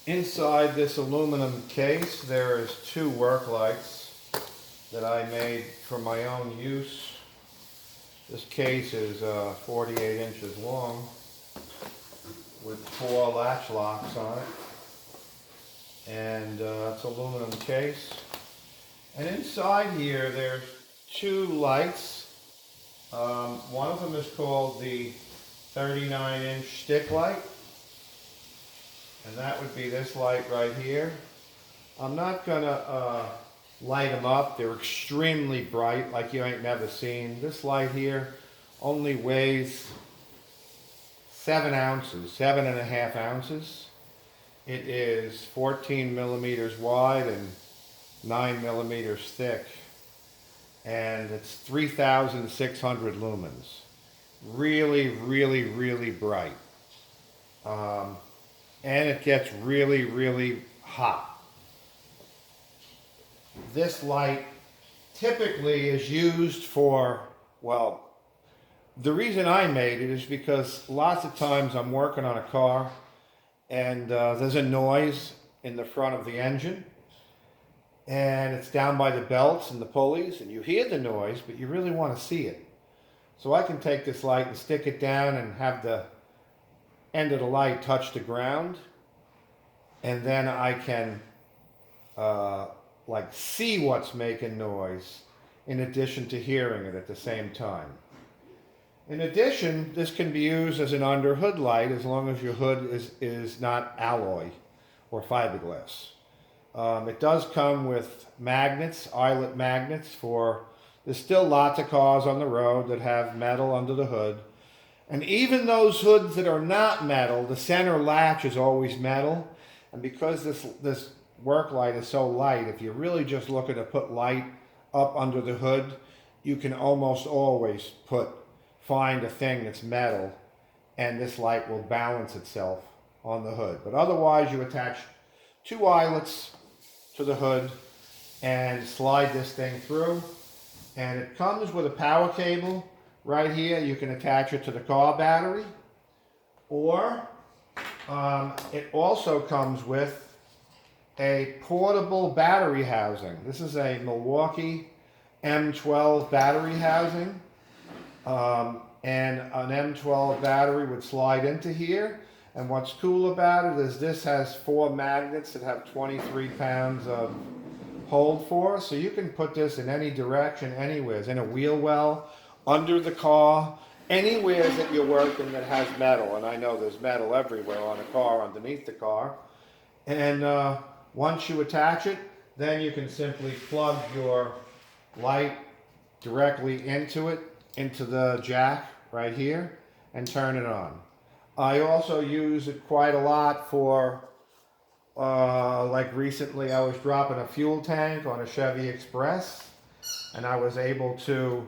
Inside this aluminum case, there is two work lights that I made for my own use. This case is 48 inches long with four latch locks on it, and it's aluminum case. And inside here, there's two lights. One of them is called the 39-inch stick light, and that would be this light right here. I'm not gonna light them up. They're extremely bright, like you ain't never seen. This light here only weighs 7 ounces, 7.5 ounces. It is 14 millimeters wide and 9 millimeters thick, and it's 3,600 lumens. Really, really, really bright. And it gets really, really hot. This light typically is used for, well, the reason I made it is because lots of times I'm working on a car and there's a noise in the front of the engine, and it's down by the belts and the pulleys, and you hear the noise, but you really want to see it. So I can take this light and stick it down and have the end of the light touch the ground, and then I can like see what's making noise in addition to hearing it at the same time. In addition, this can be used as an under hood light as long as your hood is not alloy or fiberglass. It does come with magnets, eyelet magnets for, there's still lots of cars on the road that have metal under the hood. And even those hoods that are not metal, the center latch is always metal. And because this work light is so light, if you're really just looking to put light up under the hood, you can almost always find a thing that's metal, and this light will balance itself on the hood. But otherwise, you attach two eyelets to the hood and slide this thing through. And it comes with a power cable right here. You can attach it to the car battery, or it also comes with a portable battery housing. This is a Milwaukee M12 battery housing, and an M12 battery would slide into here. And what's cool about it is this has 4 magnets that have 23 pounds of hold force, so you can put this in any direction, anywhere, in a wheel well, under the car, anywhere that you're working that has metal. And I know there's metal everywhere on a car, underneath the car. And once you attach it, then you can simply plug your light directly into it, into the jack right here, and turn it on. I also use it quite a lot for, like recently I was dropping a fuel tank on a Chevy Express, and I was able to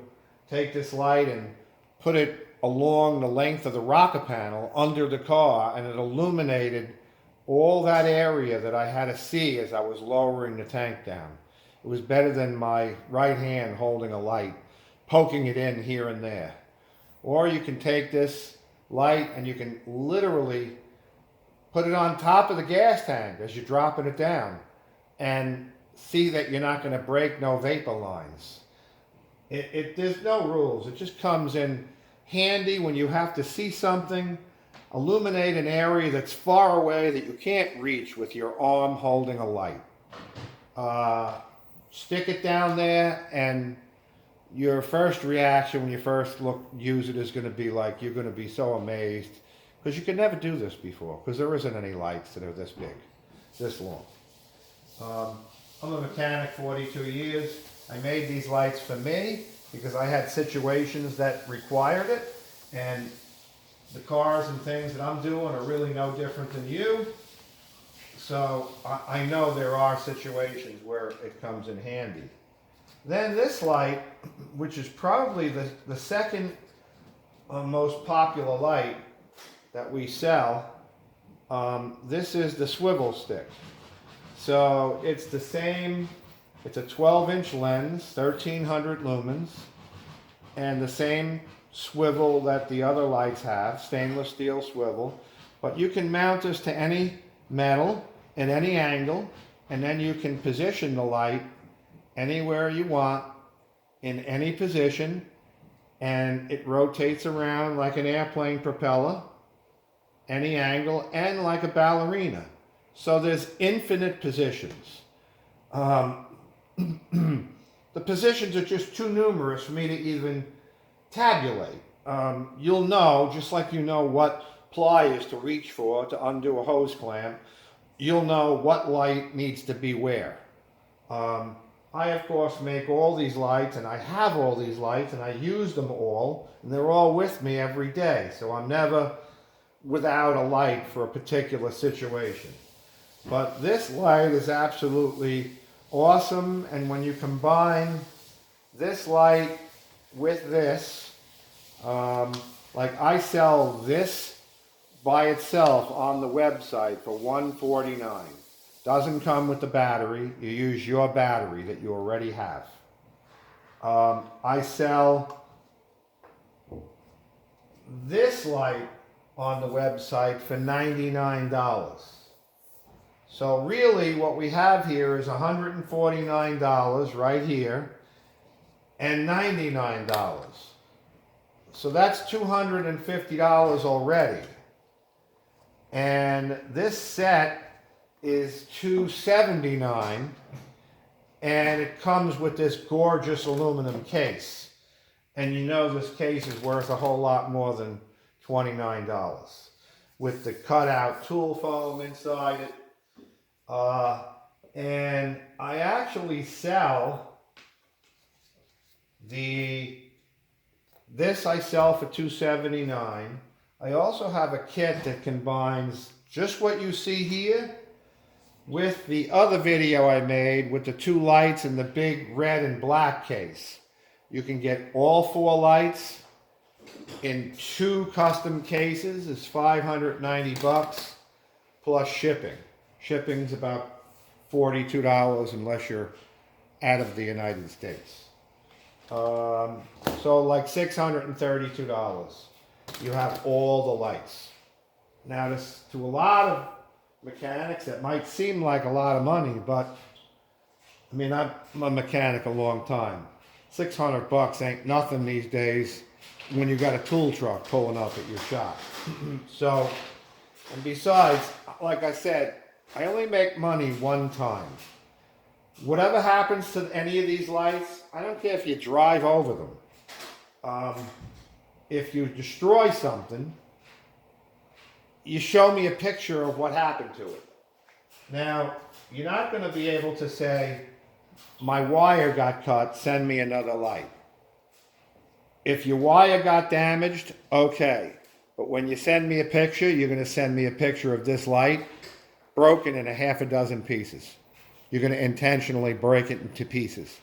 take this light and put it along the length of the rocker panel under the car, and it illuminated all that area that I had to see as I was lowering the tank down. It was better than my right hand holding a light, poking it in here and there. Or you can take this light and you can literally put it on top of the gas tank as you're dropping it down, and see that you're not going to break no vapor lines. There's no rules. It just comes in handy when you have to see something, illuminate an area that's far away that you can't reach with your arm holding a light. Stick it down there, and your first reaction when you first use it is going to be like, you're going to be so amazed, because you could never do this before, because there isn't any lights that are this big, this long. I'm a mechanic, 42 years. I made these lights for me because I had situations that required it, and the cars and things that I'm doing are really no different than you. So I know there are situations where it comes in handy. Then this light, which is probably the second most popular light that we sell, this is the swivel stick. So it's the same, it's a 12-inch lens, 1300 lumens, and the same swivel that the other lights have, stainless steel swivel. But you can mount this to any metal, at any angle, and then you can position the light anywhere you want in any position, and it rotates around like an airplane propeller, any angle, and like a ballerina. So there's infinite positions. The positions are just too numerous for me to even tabulate. You'll know, just like you know what pliers to reach for to undo a hose clamp, you'll know what light needs to be where. I, of course, make all these lights, and I have all these lights, and I use them all, and they're all with me every day, so I'm never without a light for a particular situation. But this light is absolutely awesome, and when you combine this light with this, like I sell this by itself on the website for $149. Doesn't come with the battery. You use your battery that you already have. I sell this light on the website for $99. So really what we have here is $149 right here and $99. So that's $250 already. And this set is $279, and it comes with this gorgeous aluminum case. And you know this case is worth a whole lot more than $29, with the cutout tool foam inside it. And I actually sell this I sell for $279. I also have a kit that combines just what you see here with the other video I made with the two lights and the big red and black case. You can get all four lights in two custom cases. It's $590 plus shipping. Shipping's about $42 unless you're out of the United States. So like $632. You have all the lights. Now this, to a lot of mechanics, that might seem like a lot of money, but I mean, I'm a mechanic a long time. $600 ain't nothing these days when you got a tool truck pulling up at your shop. So, and besides, like I said, I only make money one time. Whatever happens to any of these lights, I don't care if you drive over them. If you destroy something, you show me a picture of what happened to it. Now, you're not going to be able to say, my wire got cut, send me another light. If your wire got damaged, okay. But when you send me a picture, you're going to send me a picture of this light broken in a half a dozen pieces. You're going to intentionally break it into pieces.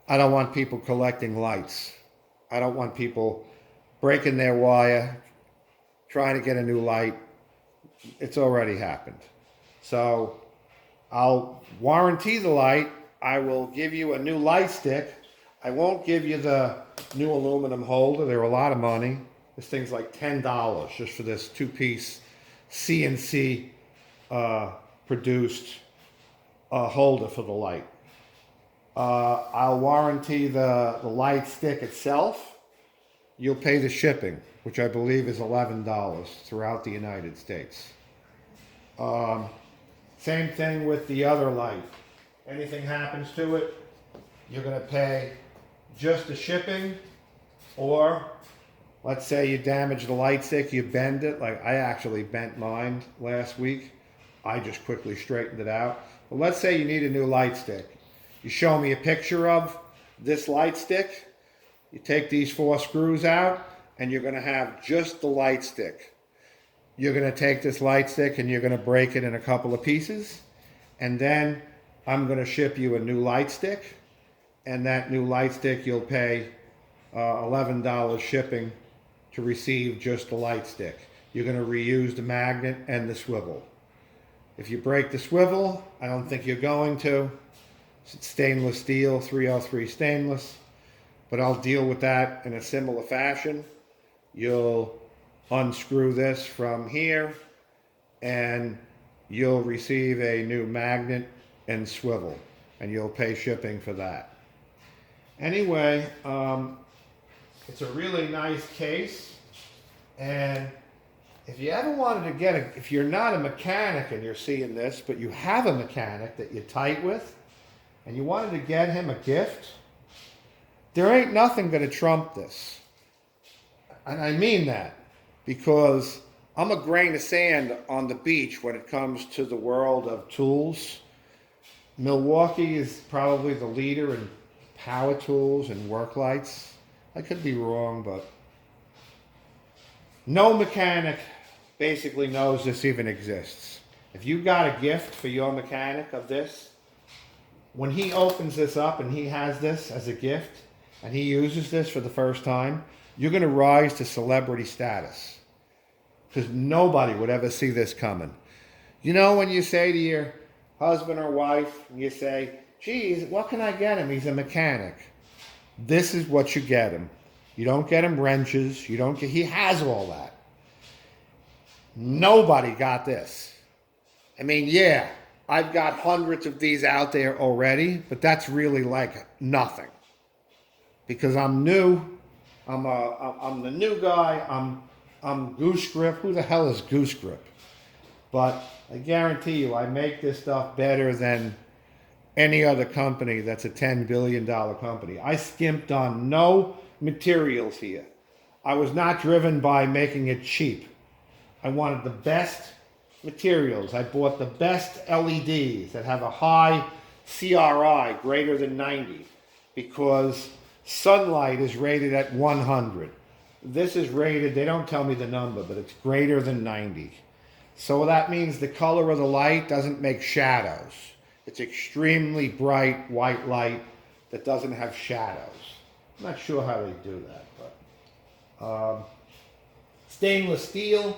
I don't want people collecting lights. I don't want people breaking their wire, trying to get a new light. It's already happened. So I'll warranty the light. I will give you a new light stick. I won't give you the new aluminum holder. They're a lot of money. This thing's like $10 just for this two-piece CNC produced holder for the light. I'll warranty the light stick itself. You'll pay the shipping, which I believe is $11 throughout the United States. Same thing with the other light. Anything happens to it, you're going to pay just the shipping, or let's say you damage the light stick, you bend it, like I actually bent mine last week. I just quickly straightened it out. But let's say you need a new light stick. You show me a picture of this light stick, you take these 4 screws out, and you're going to have just the light stick. You're going to take this light stick and you're going to break it in a couple of pieces, and then I'm going to ship you a new light stick, and that new light stick you'll pay $11 shipping to receive just the light stick. You're going to reuse the magnet and the swivel. If you break the swivel, I don't think you're going to. It's stainless steel, 303 stainless, but I'll deal with that in a similar fashion. You'll unscrew this from here, and you'll receive a new magnet and swivel, and you'll pay shipping for that. Anyway, it's a really nice case, and if you ever wanted to get if you're not a mechanic and you're seeing this, but you have a mechanic that you're tight with, and you wanted to get him a gift, there ain't nothing going to trump this. And I mean that because I'm a grain of sand on the beach when it comes to the world of tools. Milwaukee is probably the leader in power tools and work lights. I could be wrong, but no mechanic basically knows this even exists. If you got a gift for your mechanic of this, when he opens this up and he has this as a gift and he uses this for the first time, you're going to rise to celebrity status because nobody would ever see this coming. You know, when you say to your husband or wife, and you say, geez, what can I get him? He's a mechanic. This is what you get him. You don't get him wrenches. He has all that. Nobody got this. I mean, yeah, I've got hundreds of these out there already, but that's really like nothing. Because I'm new. I'm the new guy. I'm Goose-Grip. Who the hell is Goose-Grip? But I guarantee you, I make this stuff better than any other company that's a $10 billion company. I skimped on no materials here. I was not driven by making it cheap. I wanted the best materials. I bought the best LEDs that have a high CRI, greater than 90, because sunlight is rated at 100. This is rated, they don't tell me the number, but it's greater than 90. So that means the color of the light doesn't make shadows. It's extremely bright white light that doesn't have shadows. I'm not sure how they do that, but stainless steel,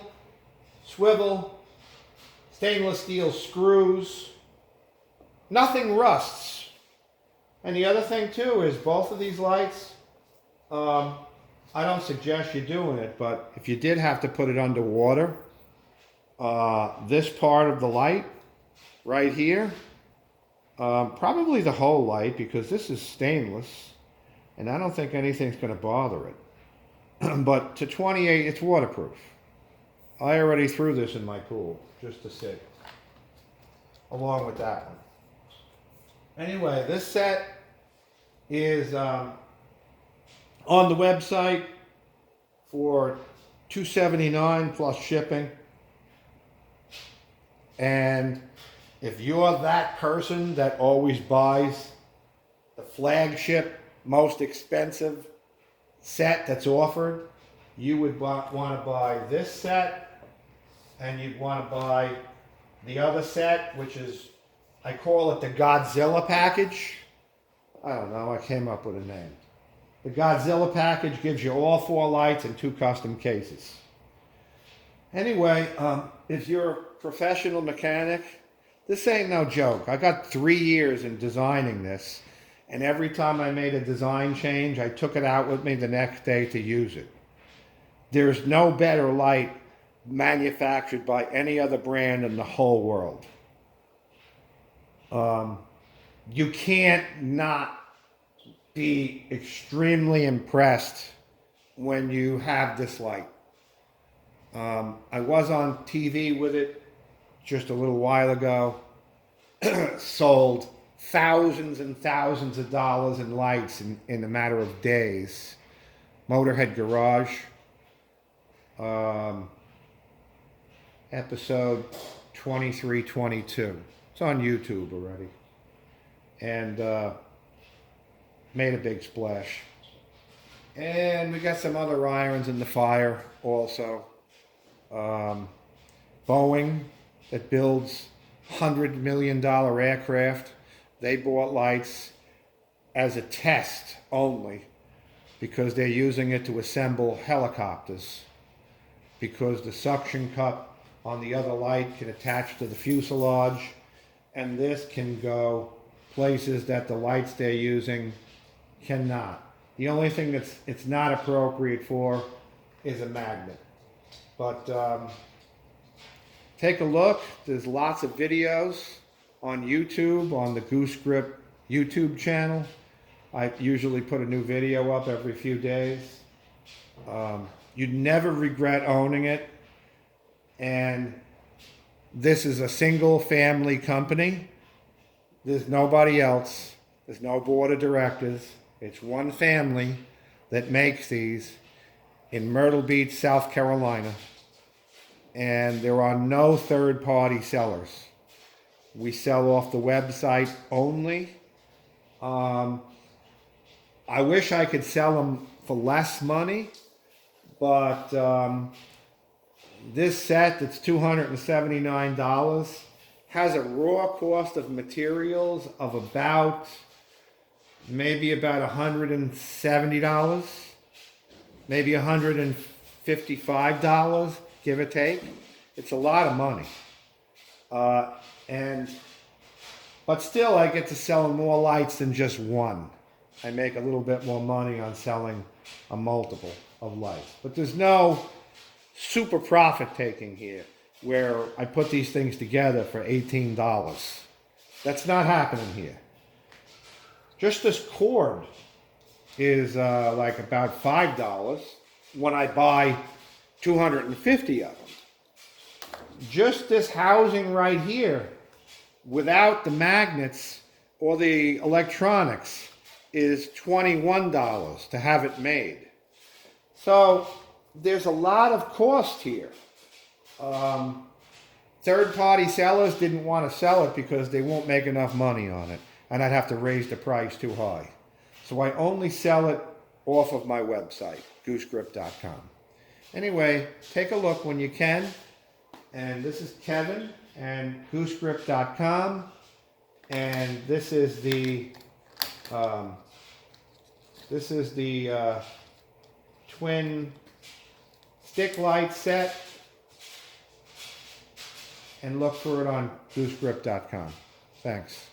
swivel, stainless steel screws, nothing rusts. And the other thing too is both of these lights, I don't suggest you doing it, but if you did have to put it underwater, this part of the light right here, probably the whole light, because this is stainless and I don't think anything's going to bother it. But to 28, it's waterproof. I already threw this in my pool just to see, along with that one. Anyway, this set is on the website for $279 plus shipping. And if you're that person that always buys the flagship, most expensive set that's offered, you would want to buy this set, and you'd want to buy the other set, which is, I call it the Godzilla package. I don't know, I came up with a name. The Godzilla package gives you all 4 lights and 2 custom cases. Anyway, if you're a professional mechanic, this ain't no joke. I got 3 years in designing this, and every time I made a design change, I took it out with me the next day to use it. There's no better light manufactured by any other brand in the whole world. You can't not be extremely impressed when you have this light. I was on TV with it just a little while ago. Sold thousands and thousands of dollars in lights in a matter of days. Motorhead Garage, episode 2322. It's on YouTube already. And made a big splash. And we got some other irons in the fire also. Boeing, that builds $100 million aircraft, they bought lights as a test only because they're using it to assemble helicopters, because the suction cup on the other light can attach to the fuselage, and this can go places that the lights they're using cannot. The only thing it's not appropriate for is a magnet. But take a look. There's lots of videos on YouTube, on the Goose-Grip YouTube channel. I usually put a new video up every few days. You'd never regret owning it. And this is a single family company. There's nobody else. There's no board of directors. It's one family that makes these in Myrtle Beach, South Carolina. And there are no third-party sellers. We sell off the website only. I wish I could sell them for less money, but this set that's $279 has a raw cost of materials of maybe about $170, maybe $155, give or take. It's a lot of money. But still I get to sell more lights than just one. I make a little bit more money on selling a multiple of lights. But there's no super profit taking here where I put these things together for $18. That's not happening here. Just this cord is like about $5 when I buy 250 of them. Just this housing right here, without the magnets or the electronics, is $21 to have it made. So there's a lot of cost here. Third-party sellers didn't want to sell it because they won't make enough money on it, and I'd have to raise the price too high. So I only sell it off of my website, Goose-Grip.com. Anyway, take a look when you can. And this is Kevin and Goose-Grip.com, and this is the twin stick light set, and look for it on Goose-Grip.com. Thanks.